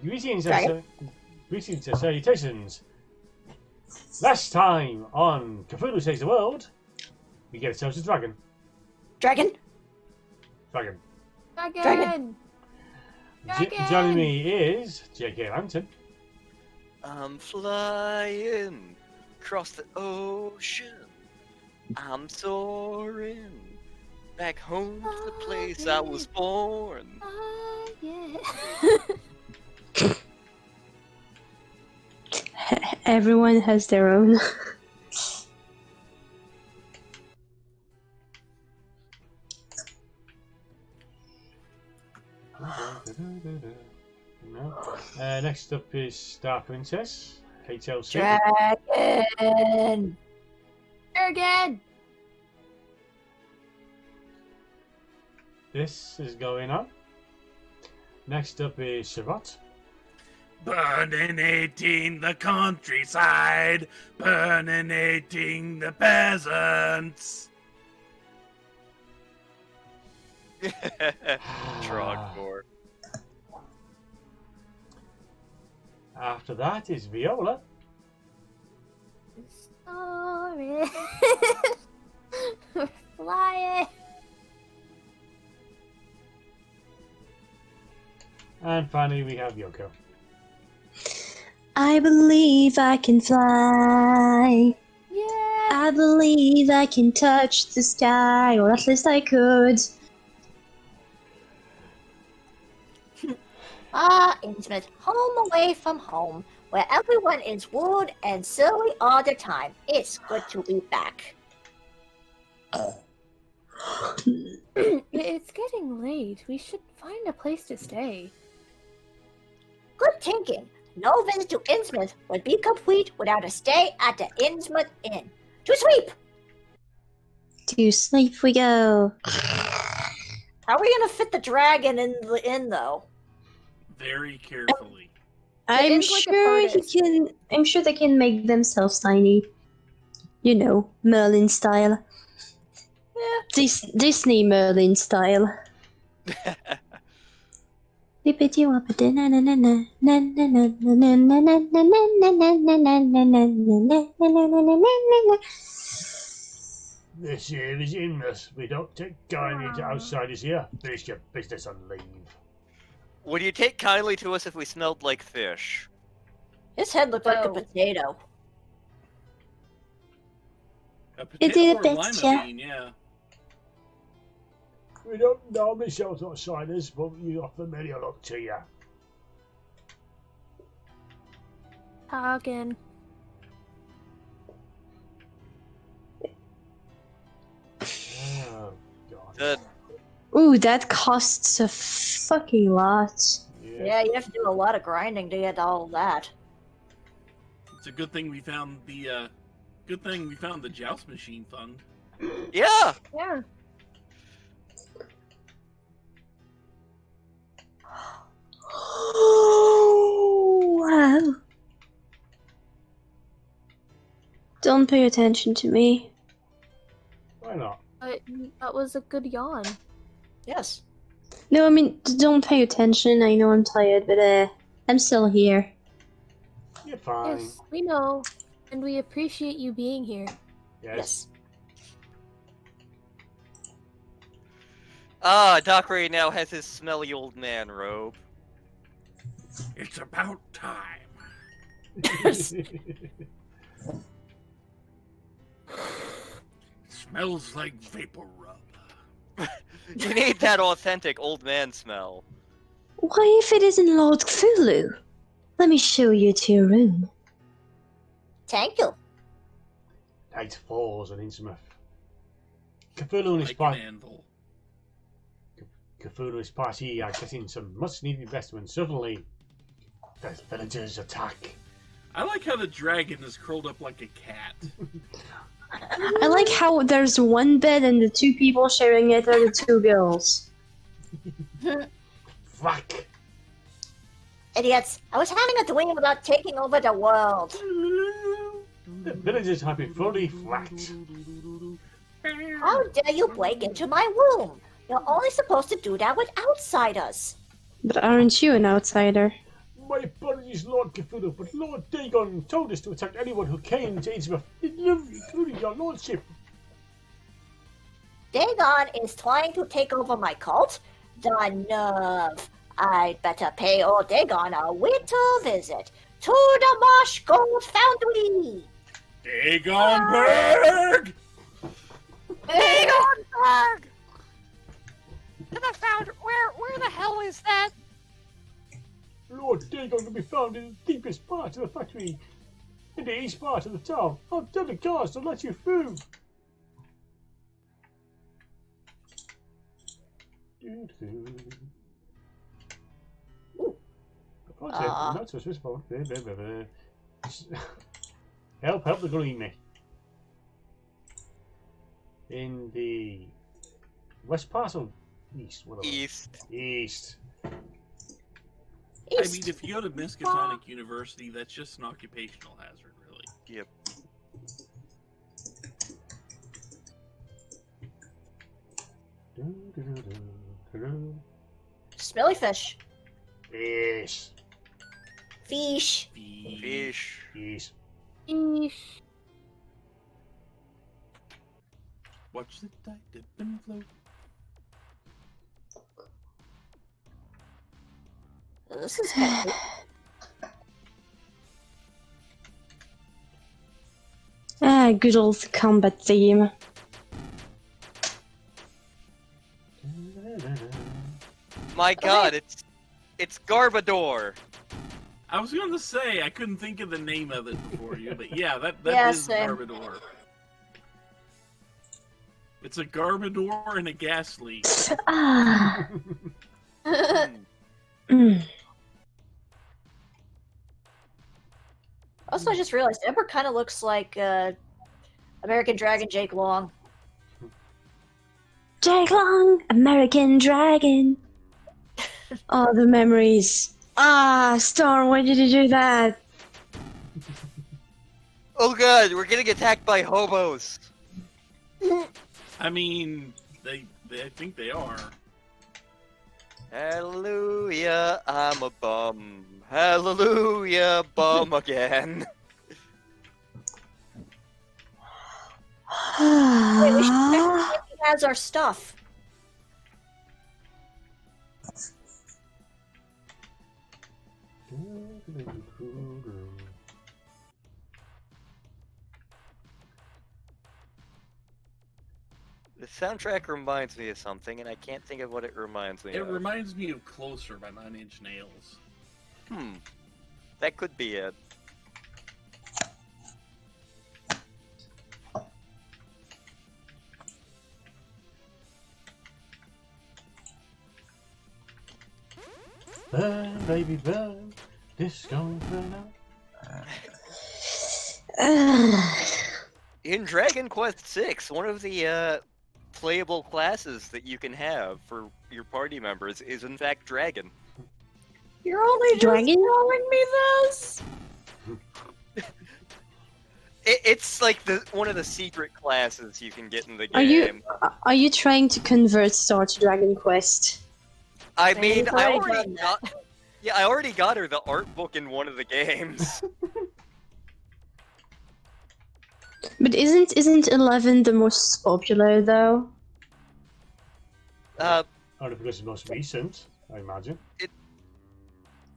Greetings and salutations. Last time on Cthulhu Saves the World, we get ourselves a dragon. Dragon. Joining me is JKLantern. I'm flying across the ocean. I'm soaring back home to the place I was born. Everyone has their own. Next up is StarprincessHLC. Dragon. This is going on. Next up is Shavot. Burninating the countryside, burninating the peasants. Trogdor. After that is Viola. Sorry. We're flying. And finally we have Yoko. I believe I can fly. Yeah. I believe I can touch the sky, or at least I could. Innsmouth, home away from home, where everyone is rude and silly all the time. It's good to be back. It's getting late. We should find a place to stay. Good thinking. No visit to Innsmouth would be complete without a stay at the Innsmouth Inn. To sleep! To sleep we go. How are we gonna fit the dragon in the inn, though? Very carefully. I'm is like a sure he furnace. can. I'm sure they can make themselves tiny. You know, Merlin style. Disney Merlin style. This here is Innsmouth. We don't take kindly to outsiders here. Finish your business and leave. Would you take kindly to us if we smelled like fish? His head looked like a Oh. potato. A It potato is or a a lima bit, yeah. bean, yeah. We don't normally shelter outsiders, but you offer many a lot to you. Hagen. Oh, God. The Ooh, that costs a fucking lot. Yeah, you have to do a lot of grinding to get all that. It's a good thing we found the joust machine fund. yeah. Yeah. Oh, wow. Don't pay attention to me. Why not? But that was a good yawn. Yes. No, I mean, don't pay attention. I know I'm tired, but I'm still here. You're fine. Yes, we know. And we appreciate you being here. Yes. Doc Ray now has his smelly old man robe. It's about time. Smells like vapor rub. You need that authentic old man smell. Why, if it isn't Lord Cthulhu? Let me show you to your room. Thank you. Night falls on Innsmouth. Cthulhu and his Like an party. anvil. Cthulhu and his party are getting some much-needed investment. Suddenly, the villagers attack. I like how the dragon is curled up like a cat. I like how there's one bed and the two people sharing it are the two girls. Fuck! Idiots. I was having a dream about taking over the world. The villagers have been fully whacked. How dare you break into my room? You're only supposed to do that with outsiders. But aren't you an outsider? My apologies, Lord Cthulhu, but Lord Dagon told us to attack anyone who came to Innsmouth, including your lordship. Dagon is trying to take over my cult? The nerve. I'd better pay old Dagon a little visit to the Marsh Gold Foundry. Dagonberg! Dagonberg! To the found. Where the hell is that? Lord Dagon can be found in the deepest part of the factory, in the east part of the town. I'll tell the guards to let you through. Not so Swiss phone. Help the green me. In the west part or east? East. I mean, if you go to Miskatonic University, that's just an occupational hazard, really. Yep. Smelly fish. Fish. Fish. Fish. Fish. Eesh. Watch the tide dip and float. This is kind of Good old combat theme. My God, it's Garbador. I was going to say, I couldn't think of the name of it before you, but yeah, that Yeah, is same. Garbador. It's a Garbador and a gas leak. Ah. Hmm. Also, I just realized Ember kind of looks like American Dragon Jake Long. Jake Long, American Dragon. Oh, the memories. Star, why did you do that? Oh God, we're getting attacked by hobos. I mean, I think they are. Hallelujah, I'm a bum. Hallelujah, bum again. Wait, we should check if he has our stuff. The soundtrack reminds me of something, and I can't think of what it reminds me It of. reminds me of Closer by 9 Inch Nails. That could be it. Burn, baby, burn. Disco burn In Dragon Quest VI, one of the playable classes that you can have for your party members is in fact Dragon. You're only just Dragon? telling me this? It's like one of the secret classes you can get in the Are game. you trying to convert Star to Dragon Quest? I Man, mean, you've I already already done got. Yeah, I already got her the art book in one of the games. But isn't 11 the most popular though? Only because it's most recent, I imagine.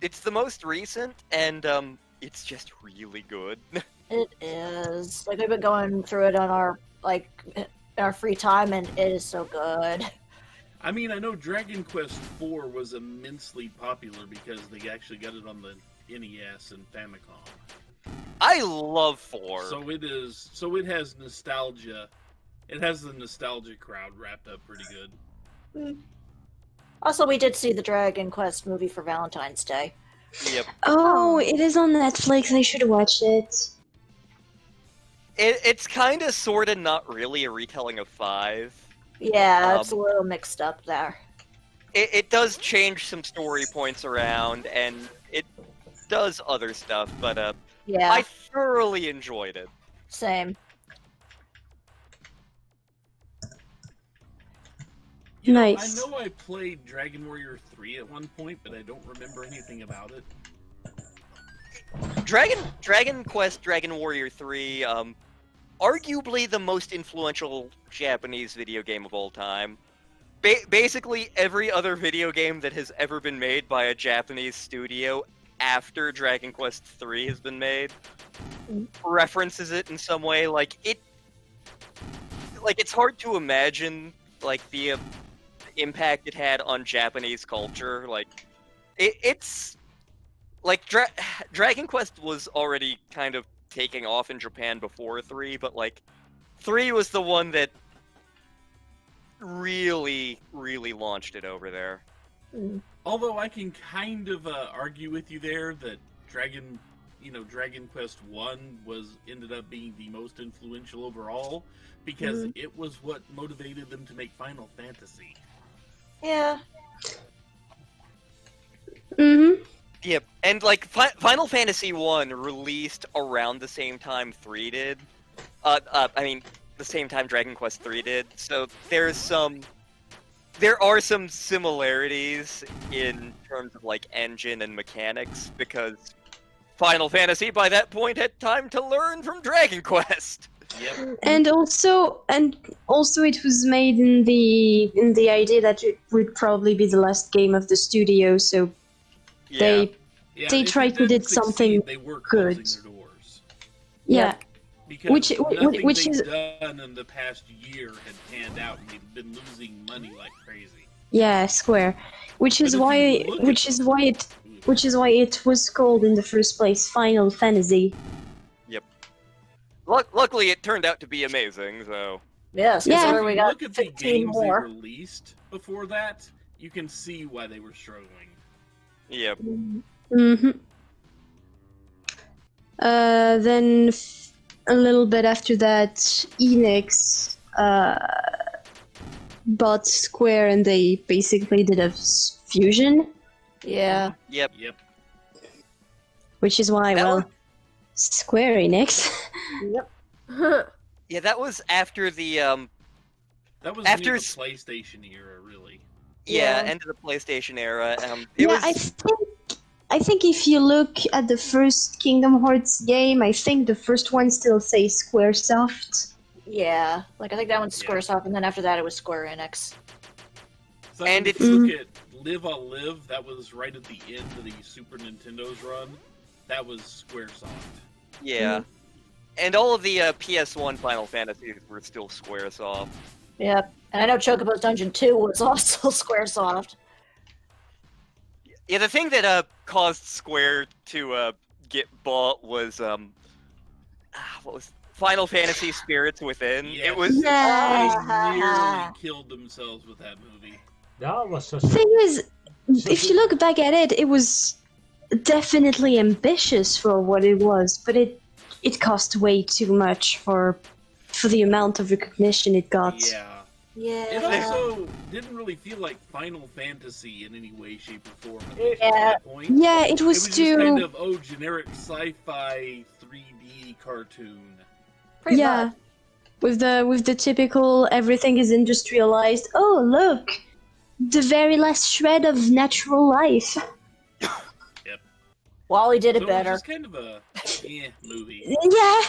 It's the most recent, and it's just really good. It is. Like, we've been going through it on our free time, and it is so good. I mean, I know Dragon Quest IV was immensely popular because they actually got it on the NES and Famicom. I love 4. So it is. So it has nostalgia. It has the nostalgia crowd wrapped up pretty good. Also, we did see the Dragon Quest movie for Valentine's Day. Yep. Oh, it is on Netflix. I should watch it. It's kind of, sort of, not really a retelling of 5. Yeah, it's a little mixed up there. It does change some story points around, and it does other stuff, but Yeah, I thoroughly enjoyed it. same. You know, Nice. I know I played Dragon Warrior 3 at one point, but I don't remember anything about it. Dragon Quest Dragon Warrior 3, arguably the most influential Japanese video game of all time. Basically, every other video game that has ever been made by a Japanese studio after Dragon Quest 3 has been made references it in some way. Like, it's hard to imagine, like, the impact it had on Japanese culture. Like, it's... Like, Dragon Quest was already kind of taking off in Japan before 3, but, like, 3 was the one that really, really launched it over there. Although I can kind of argue with you there that Dragon Quest 1 ended up being the most influential overall, because it was what motivated them to make Final Fantasy. Yeah. Mm-hmm. Yep, and like Final Fantasy 1 released around the same time 3 did. I mean, the same time Dragon Quest 3 did. So there are some similarities in terms of like engine and mechanics, because Final Fantasy by that point had time to learn from Dragon Quest. Yep. And also it was made in the idea that it would probably be the last game of the studio, so Yeah. they tried to do something they were good. closing their doors. Yeah. Because Which nothing is they've done in the past year had panned out, and they've been losing money like crazy. yeah, Square, which is But if why you look at which is why it was called in the first place Final Fantasy. Luckily, it turned out to be amazing. So Yes, Yeah. considering If we you got look at the 15 games they more. released before that, you can see why they were struggling. yep. Mm-hmm. Then a little bit after that, Enix bought Square, and they basically did a fusion, Yeah. Yep. Yep. which is why, That well, was- Square Enix. Yep. Yeah, that was after the That was After near the s- PlayStation era, really. yeah, Yeah. end of the PlayStation era. I think if you look at the first Kingdom Hearts game, I think the first one still says Squaresoft. Yeah. Like, I think that one's Yeah. Squaresoft, and then after that it was Square Enix. So And if it's- you look at Live I'll Live, that was right at the end of the Super Nintendo's run. That was Squaresoft. Yeah. And all of the PS1 Final Fantasies were still Squaresoft. Yep. And I know Chocobo's Dungeon 2 was also Squaresoft. Yeah, the thing that caused Square to get bought was what was Final Fantasy Spirits Within. Yes. It was They Ah. nearly killed themselves with that movie. That was such a... Thing is, if you look back at it, it was definitely ambitious for what it was, but it cost way too much for the amount of recognition it got. Yeah. Yeah. It also didn't really feel like Final Fantasy in any way, shape, or form at least Yeah. at that point. Yeah, it It was was too. just kind of, generic sci-fi 3D cartoon. Pretty yeah, much. with the typical everything is industrialized. Oh, look, the very last shred of natural life. Wally did So it it was better. just kind of a movie. Yeah,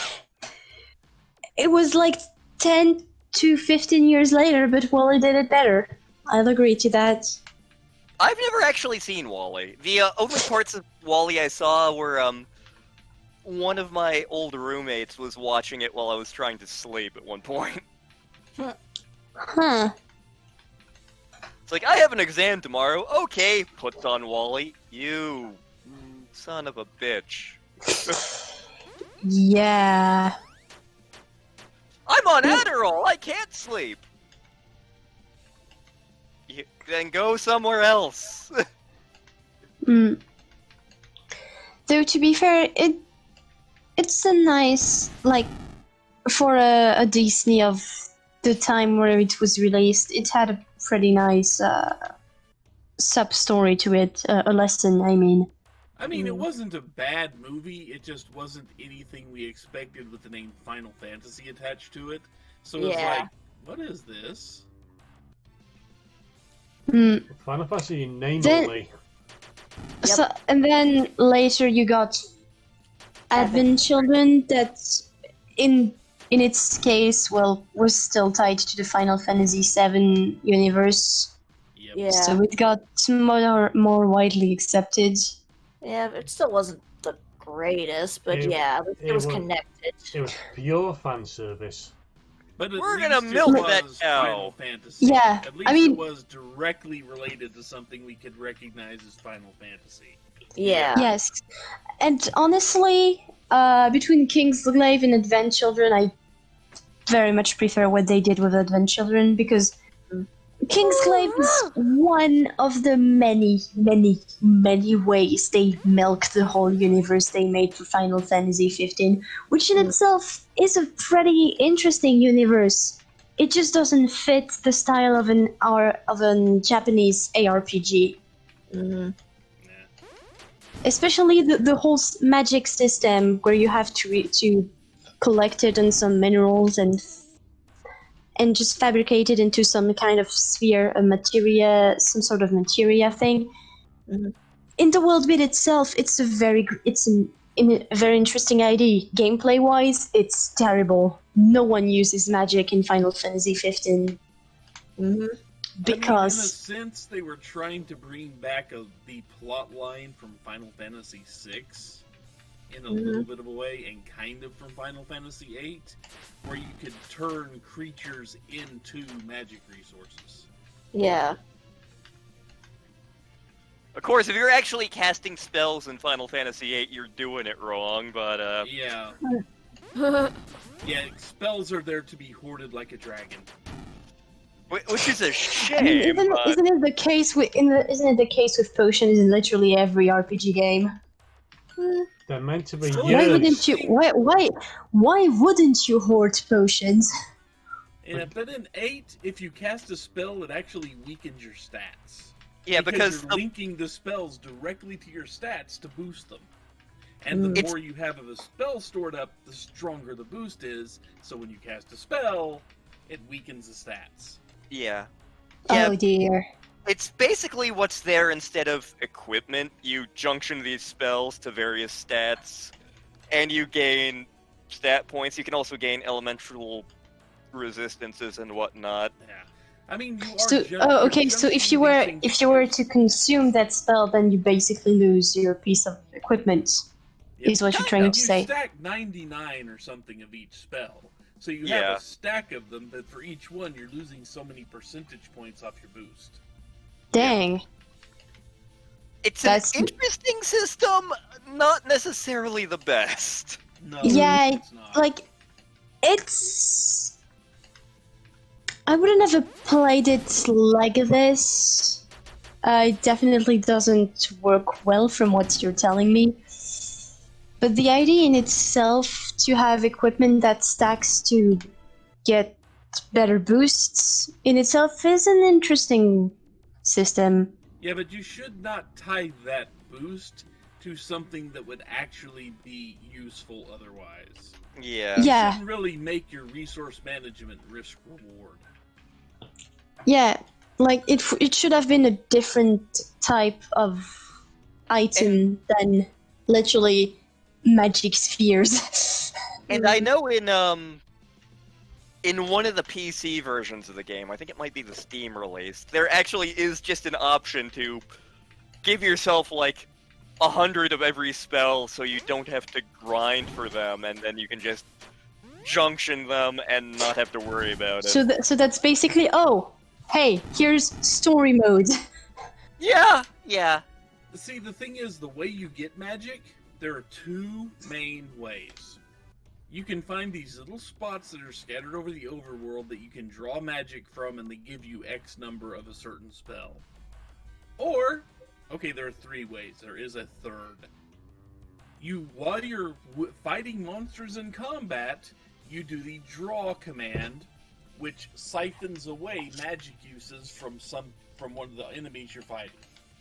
it was like 10 to 15 years later, but Wally did it better. I'll agree to that. I've never actually seen Wally. The only parts of Wally I saw were one of my old roommates was watching it while I was trying to sleep at one point. Huh. It's like, I have an exam tomorrow. Okay, puts on Wally. You son of a bitch. Yeah. I'm on Adderall. I can't sleep. Then go somewhere else. Mm. Though to be fair, it's a nice, like, for a Disney of the time where it was released, it had a pretty nice sub story to it, a lesson. I mean, I mean, it wasn't a bad movie. It just wasn't anything we expected with the name Final Fantasy attached to it. So it's Yeah. like, what is this? mm. Final Fantasy name Then- only. Yep. So, and then later you got Advent Children that in its case, well, was still tied to the Final Fantasy VII universe. Yep. Yeah. So it got more widely accepted. Yeah, it still wasn't the greatest, but It- yeah, it was it was- connected. It was pure fan service. But at We're gonna least milk it that was cow. Final Fantasy. Yeah, At least I mean- it was directly related to something we could recognize as Final Fantasy. Yeah. Yes, and honestly, between Kingsglaive and Advent Children, I very much prefer what they did with Advent Children because Kingsglaive is one of the many, many, many ways they milk the whole universe they made for Final Fantasy 15, which in itself is a pretty interesting universe. It just doesn't fit the style of an Japanese ARPG. Mhm. Especially the whole magic system where you have to collect it on some minerals and just fabricate it into some kind of sphere, some sort of materia thing. Mhm. In the world bit itself, it's a very interesting idea. Gameplay wise, it's terrible. No one uses magic in Final Fantasy 15 Mhm. because I mean, in a sense, they were trying to bring back the plot line from Final Fantasy VI in a little bit of a way, and kind of from Final Fantasy VIII, where you could turn creatures into magic resources. Yeah. Of course, if you're actually casting spells in Final Fantasy VIII, you're doing it wrong, but, Yeah. Yeah, spells are there to be hoarded like a dragon. which is a I mean, shame, but... isn't it the case with potions in literally every RPG game? They're meant to be Why Why used. wouldn't you? Why wouldn't you hoard potions? Yeah, but in 8, if you cast a spell, it actually weakens your stats. Yeah, because you're linking the spells directly to your stats to boost them. And the It's- more you have of a spell stored up, the stronger the boost is. So when you cast a spell, it weakens the stats. Yeah. Oh dear. It's basically what's there instead of equipment. You junction these spells to various stats, and you gain stat points. You can also gain elemental resistances and whatnot. Yeah. I mean, you are So, you're okay. So if you junctioning these were things. to consume that spell, then you basically lose your piece of equipment. Yep. Is what you're Kind trying of. to You say? stack 99 or something of each spell. So you Yeah. have a stack of them, but for each one, you're losing so many percentage points off your boost. Dang. It's That's- an interesting system, not necessarily the best. No, Yeah, it's not. Like, it's. I wouldn't have played it like this. It definitely doesn't work well from what you're telling me. But the idea in itself to have equipment that stacks to get better boosts in itself is an interesting system. Yeah, but you should not tie that boost to something that would actually be useful otherwise. Yeah. You Yeah, shouldn't really make your resource management risk reward. yeah. Like it should have been a different type of item than literally magic spheres. And I know in one of the PC versions of the game, I think it might be the Steam release, there actually is just an option to give yourself like 100 of every spell so you don't have to grind for them, and then you can just junction them and not have to worry about it. So that's basically, oh, hey, here's story mode. Yeah, yeah. See, the thing is, the way you get magic, there are two main ways. You can find these little spots that are scattered over the overworld that you can draw magic from, and they give you X number of a certain spell. Or, okay, there are three ways. There is a third. While you're fighting monsters in combat, you do the draw command, which siphons away magic uses from one of the enemies you're fighting.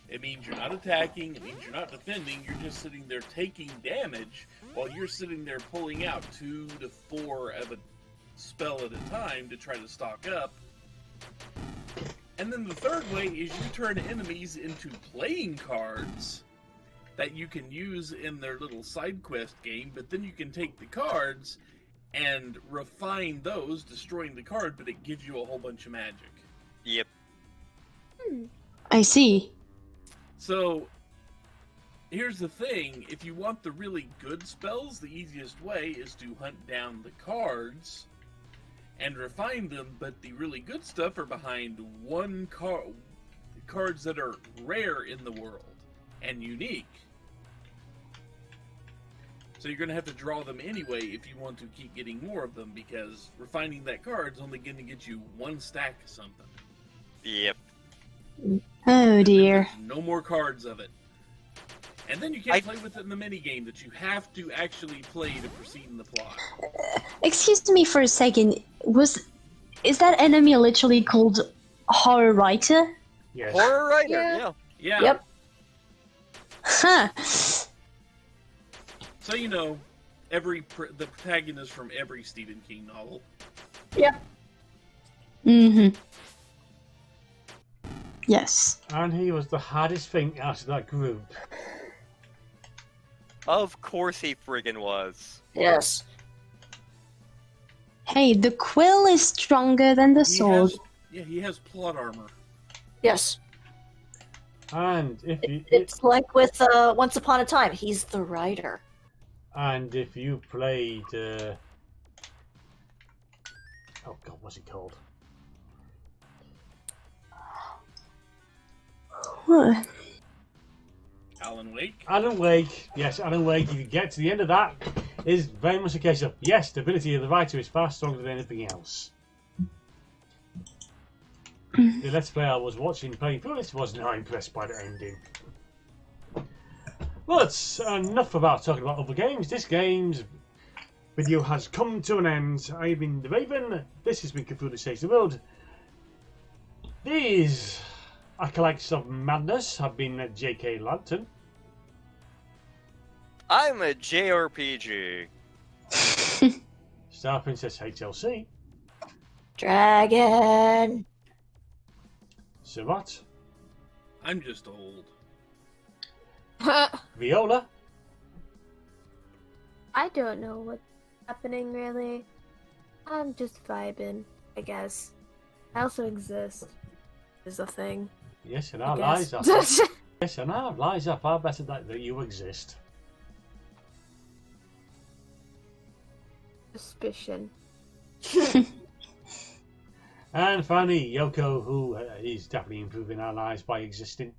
It means you're not attacking, it means you're not defending, you're just sitting there taking damage while you're sitting there pulling out 2 to 4 of a spell at a time to try to stock up. And then the third way is you turn enemies into playing cards that you can use in their little side quest game, but then you can take the cards and refine those, destroying the card, but it gives you a whole bunch of magic. Yep. I see. So, here's the thing. If you want the really good spells, the easiest way is to hunt down the cards and refine them, but the really good stuff are behind cards that are rare in the world and unique. So you're going to have to draw them anyway if you want to keep getting more of them, because refining that card's only going to get you one stack of something. Yep. Oh dear. There's no more cards of it. And then you can't play with it in the minigame that you have to actually play to proceed in the plot. Excuse me for a second. Is that enemy literally called Horror Writer? Yes. Horror writer, Yeah. Yeah. Yep. Huh. So you know, the protagonist from every Stephen King novel. Yep. Mm-hmm. Yes. And he was the hardest thing out of that group. Of course he friggin' was. Yes. Hey, the quill is stronger than the sword. He has plot armor. Yes. And if you It's like with Once Upon a Time. He's the writer. and if you played oh god, what's it called? What? Alan Wake. Alan Wake, yes, Alan Wake. If you get to the end of that, is very much a case of yes, the ability of the writer is far stronger than anything else. The Let's Play I was watching playing through this was not impressed by the ending. Well, it's enough about talking about other games. This game's video has come to an end. I've been the Raven. This has been Cthulhu Saves the World. These acolytes of madness have been JKLantern. I'm a JRPG. StarprincessHLC. Dragon. Surat. I'm just old. Viola. I don't know what's happening really. I'm just vibing, I guess. I also exist. Is a thing. Yes, and I our lives are guess. yes, and our lives are far better that you exist. Suspicion. And finally, Yoko, who is definitely improving our lives by existing.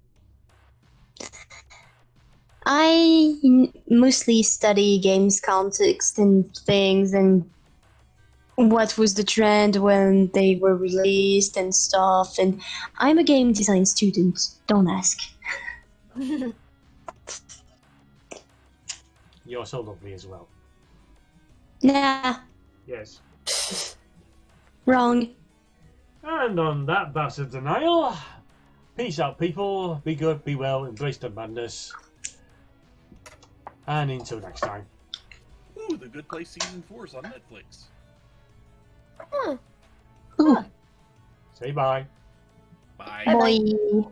I mostly study games context and things and what was the trend when they were released and stuff, and I'm a game design student, don't ask. You're so lovely as well. Nah, Yes. wrong. And on that bout of denial, peace out, people. Be good, be well, embrace the madness. And until next time. Ooh, The Good Place Season 4 is on Netflix. Ooh, Say bye. Bye. Bye-bye. boy.